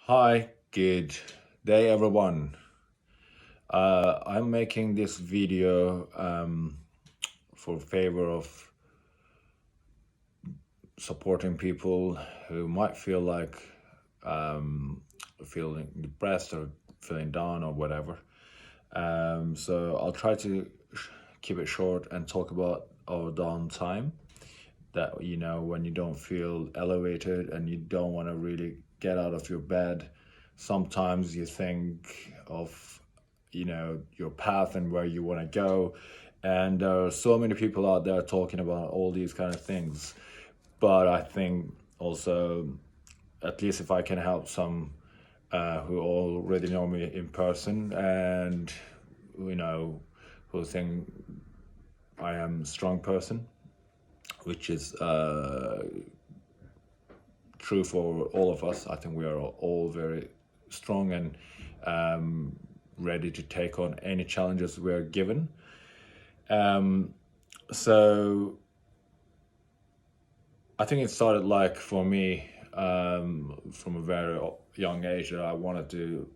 Hi, good day, everyone. I'm making this video for favor of supporting people who might feel like feeling depressed or feeling down or whatever. So I'll try to keep it short and talk about our downtime. That when you don't feel elevated and you don't want to really get out of your bed, sometimes you think of your path and where you want to go, and there are so many people out there talking about all these kind of things. But I think also, at least if I can help some who already know me in person and who think I am a strong person, which is true for all of us. I think we are all very strong and ready to take on any challenges we are given. So I think it started like for me from a very young age that I wanted to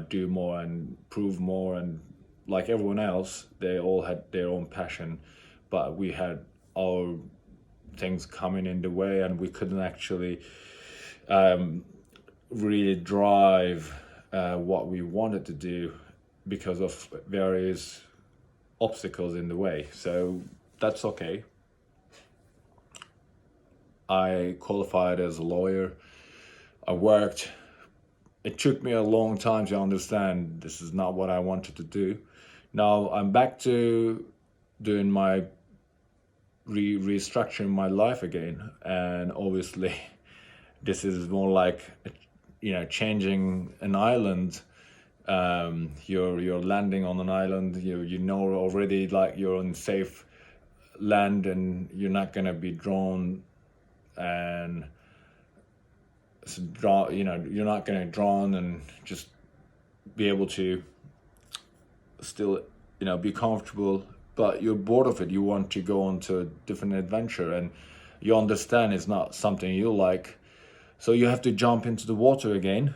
do more and prove more. And like everyone else, they all had their own passion, but we had our things coming in the way and we couldn't actually really drive what we wanted to do because of various obstacles in the way. So that's okay. I qualified as a lawyer. I worked. It took me a long time to understand this is not what I wanted to do. Now I'm back to doing my restructuring my life again, and obviously this is more like changing an island. You're landing on an island. You know already, like, you're on safe land and you're not gonna be drawn and you're not gonna drown and just be able to still be comfortable, but you're bored of it. You want to go on to a different adventure, and you understand it's not something you like, so you have to jump into the water again,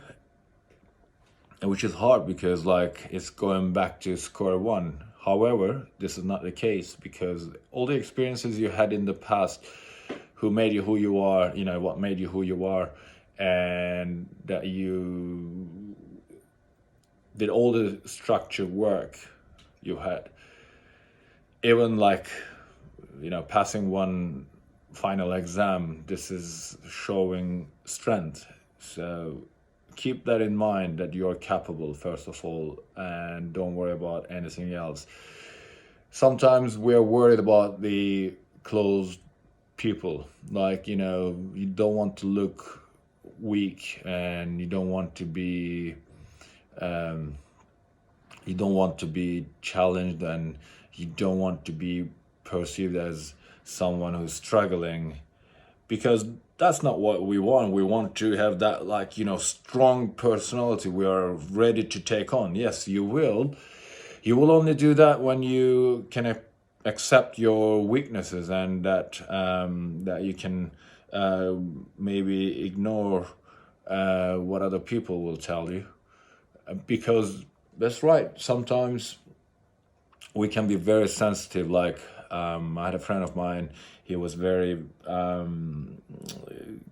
which is hard because like it's going back to square one. However, this is not the case because all the experiences you had in the past who made you who you are, what made you who you are, and that you did all the structure work you had, even like passing one final exam. This is showing strength. So keep that in mind, that you're capable first of all, and don't worry about anything else. Sometimes we're worried about the closed people, like you don't want to look weak, and you don't want to be challenged, and you don't want to be perceived as someone who's struggling, because that's not what we want. We want to have that, like, strong personality we are ready to take on. Yes, you will only do that when you can accept your weaknesses, and that you can maybe ignore what other people will tell you, because that's right. Sometimes we can be very sensitive. Like, I had a friend of mine. He was very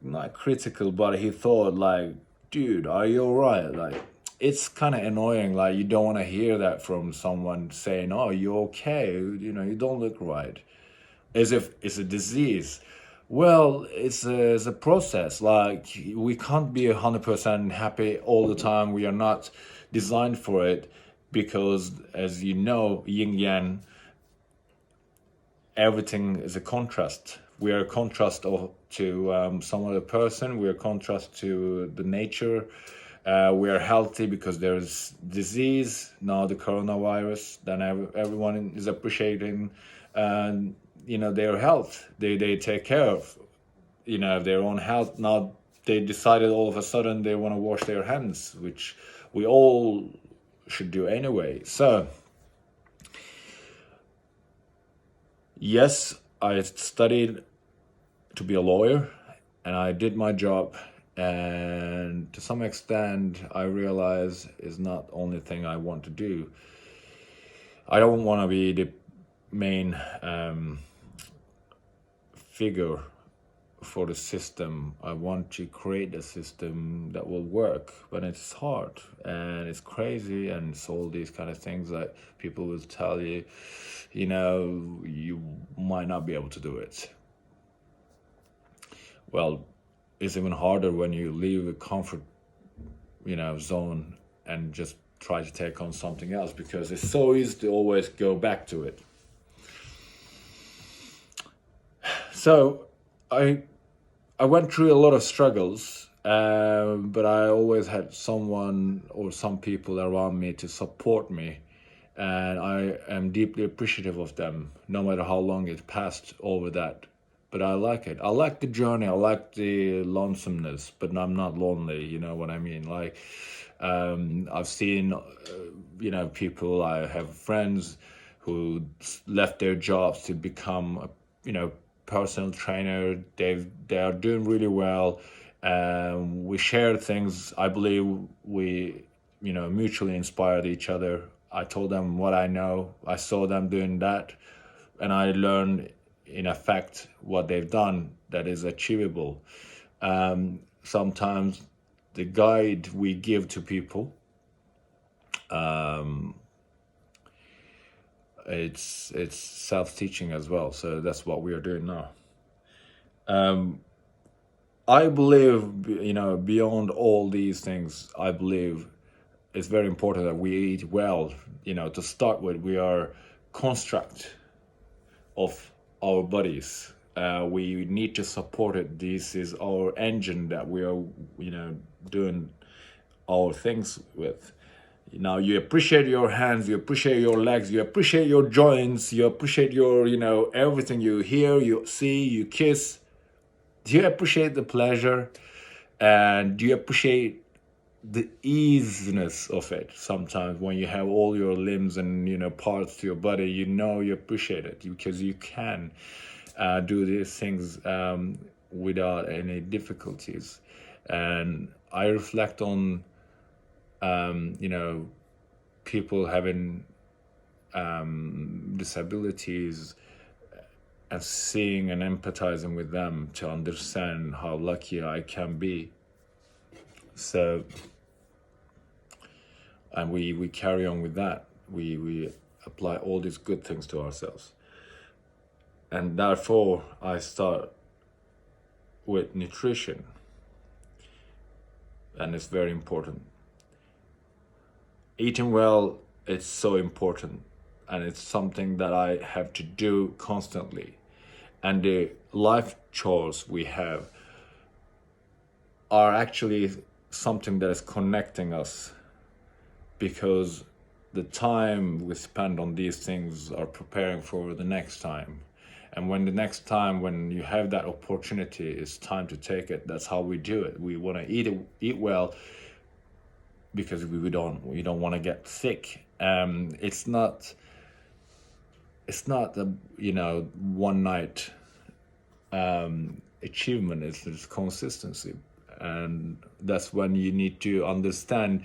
not critical, but he thought like, "Dude, are you alright?" Like, it's kind of annoying. Like, you don't want to hear that from someone saying, "Oh, you okay? You don't look right," as if it's a disease. Well, it's a process. Like, we can't be 100% happy all the time. We are not designed for it, because, as you know, yin yang, everything is a contrast. We are a contrast to some other person. We are a contrast to the nature. We are healthy because there's disease now, the coronavirus. Then everyone is appreciating, and their health. They take care of their own health. Now they decided all of a sudden they want to wash their hands, which we all should do anyway. So yes, I studied to be a lawyer, and I did my job, and to some extent, I realize is not the only thing I want to do. I don't want to be the main figure for the system. I want to create a system that will work, but it's hard and it's crazy, and it's all these kind of things that people will tell you, you might not be able to do it. Well, it's even harder when you leave a comfort, zone and just try to take on something else, because it's so easy to always go back to it. So I went through a lot of struggles, but I always had someone or some people around me to support me, and I am deeply appreciative of them, no matter how long it passed over that. But I like it. I like the journey. I like the lonesomeness, but I'm not lonely. You know what I mean? Like, I've seen, people. I have friends who left their jobs to become, personal trainer. They are doing really well. We share things. I believe we, mutually inspired each other. I told them what I know. I saw them doing that, and I learned in effect what they've done that is achievable. Sometimes the guide we give to people, it's self-teaching as well. So that's what we are doing now. I believe, beyond all these things, I believe it's very important that we eat well. To start with, we are construct of our bodies. We need to support it. This is our engine that we are, doing our things with. Now you appreciate your hands, you appreciate your legs, you appreciate your joints, you appreciate your, everything you hear, you see, you kiss. Do you appreciate the pleasure? And do you appreciate the easiness of it? Sometimes when you have all your limbs and parts to your body, you appreciate it because you can do these things without any difficulties. And I reflect on people having disabilities, and seeing and empathizing with them to understand how lucky I can be. So, and we carry on with that. We apply all these good things to ourselves. And therefore, I start with nutrition. And it's very important. Eating well, it's so important. And it's something that I have to do constantly. And the life chores we have are actually something that is connecting us, because the time we spend on these things are preparing for the next time. And when the next time, when you have that opportunity, it's time to take it. That's how we do it. We want to eat well, because we don't want to get sick. It's not a one night achievement. It's consistency, and that's when you need to understand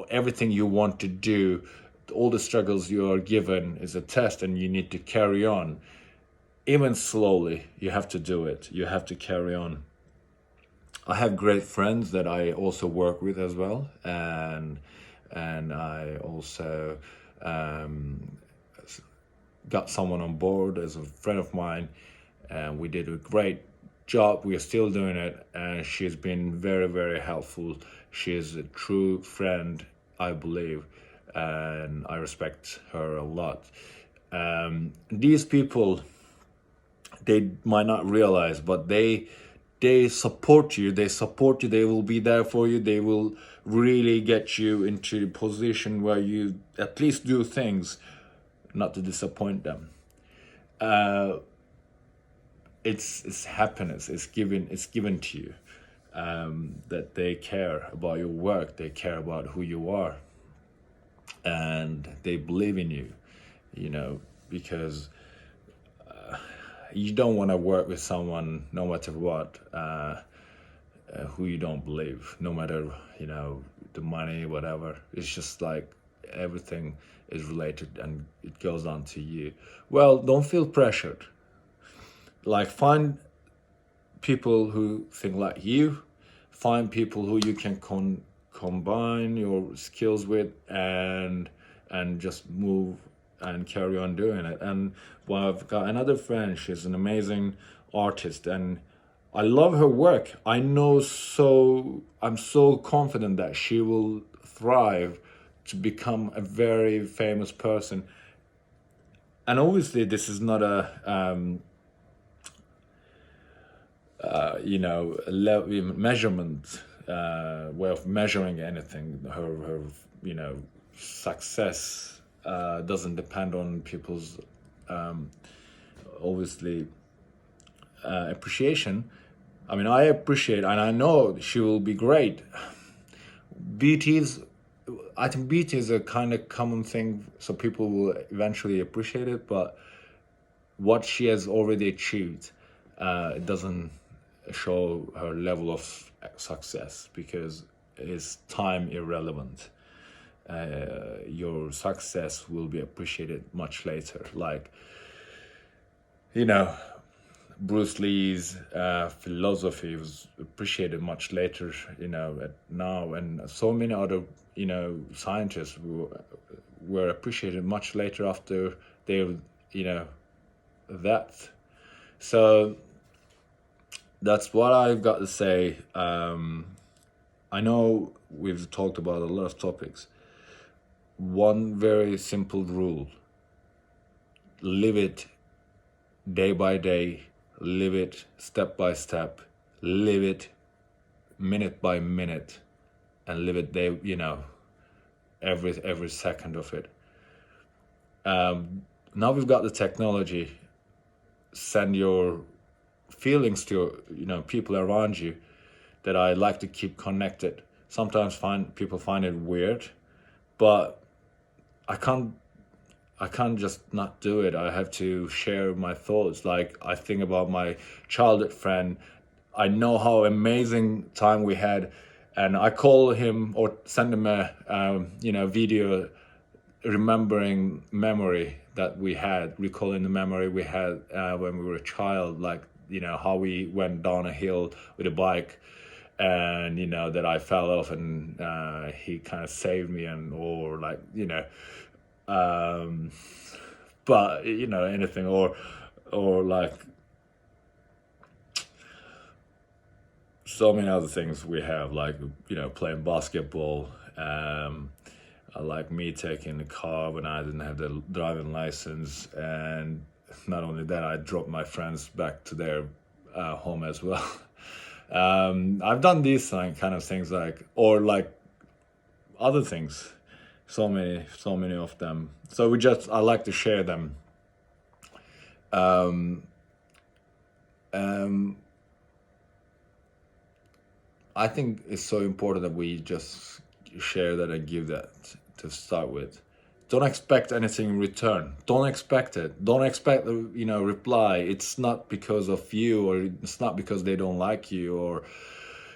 everything you want to do. All the struggles you are given is a test, and you need to carry on. Even slowly, you have to do it. You have to carry on. I have great friends that I also work with as well, and I also got someone on board as a friend of mine, and we did a great job. We are still doing it, and she's been very, very helpful. She is a true friend, I believe, and I respect her a lot. These people, they might not realize, but they support you. They support you. They will be there for you. They will really get you into a position where you at least do things not to disappoint them. It's happiness. It's given to you. That they care about your work. They care about who you are, and they believe in you. Because you don't want to work with someone no matter what. who you don't believe, no matter, the money, whatever. It's just like everything is related and it goes on to you. Well, don't feel pressured. Like, find people who think like you, find people who you can combine your skills with, and just move and carry on doing it. And well, I've got another friend, she's an amazing artist, and I love her work. I'm so confident that she will thrive to become a very famous person. And obviously this is not a measurement way of measuring anything. Her success doesn't depend on people's obviously appreciation. I mean, I appreciate and I know she will be great. BT's I think beauty is a kind of common thing, so people will eventually appreciate it. But what she has already achieved, it doesn't show her level of success, because it's time irrelevant. Your success will be appreciated much later. Like, Bruce Lee's philosophy was appreciated much later, now, and so many other, scientists were appreciated much later after their, that. So that's what I've got to say. I know we've talked about a lot of topics. One very simple rule: live it day by day, live it step by step, live it minute by minute, and live it day, every second of it. Now we've got the technology. Send your feelings to people around you. That I like to keep connected. Sometimes people find it weird, but I can't just not do it. I have to share my thoughts. Like, I think about my childhood friend. I know how amazing time we had, and I call him or send him a video, remembering recalling the memory we had when we were a child. Like, how we went down a hill with a bike, and that I fell off, and he kind of saved me, but anything, or like so many other things we have, like playing basketball. Like me taking the car when I didn't have the driving license, and not only that, I dropped my friends back to their home as well. I've done these kind of things, or other things, so many of them. So I like to share them. I think it's so important that we just share that and give that to start with. Don't expect anything in return. Don't expect it. Don't expect reply. It's not because of you, or it's not because they don't like you, or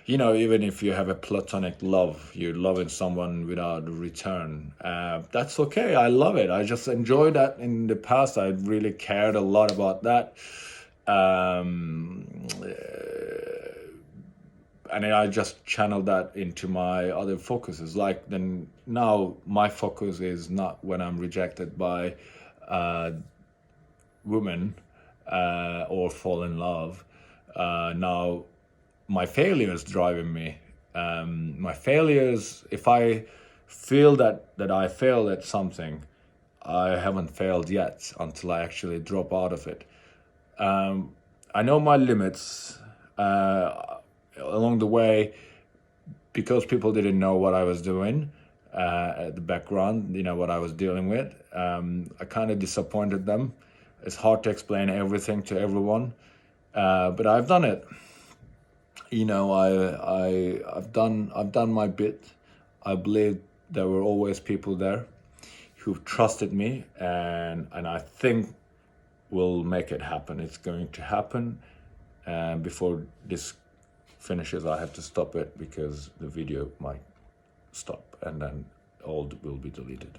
even if you have a platonic love, you're loving someone without a return. That's okay. I love it. I just enjoyed that in the past. I really cared a lot about that. And then I just channeled that into my other focuses. Like, then now my focus is not when I'm rejected by women or fall in love. Now my failures driving me. My failures, if I feel that I failed at something, I haven't failed yet until I actually drop out of it. I know my limits. Along the way, because people didn't know what I was doing at the background, what I was dealing with, I kind of disappointed them. It's hard to explain everything to everyone, but I've done it. I've done my bit. I believe there were always people there who trusted me, and I think we'll make it happen. It's going to happen before this finishes, I have to stop it because the video might stop and then all will be deleted.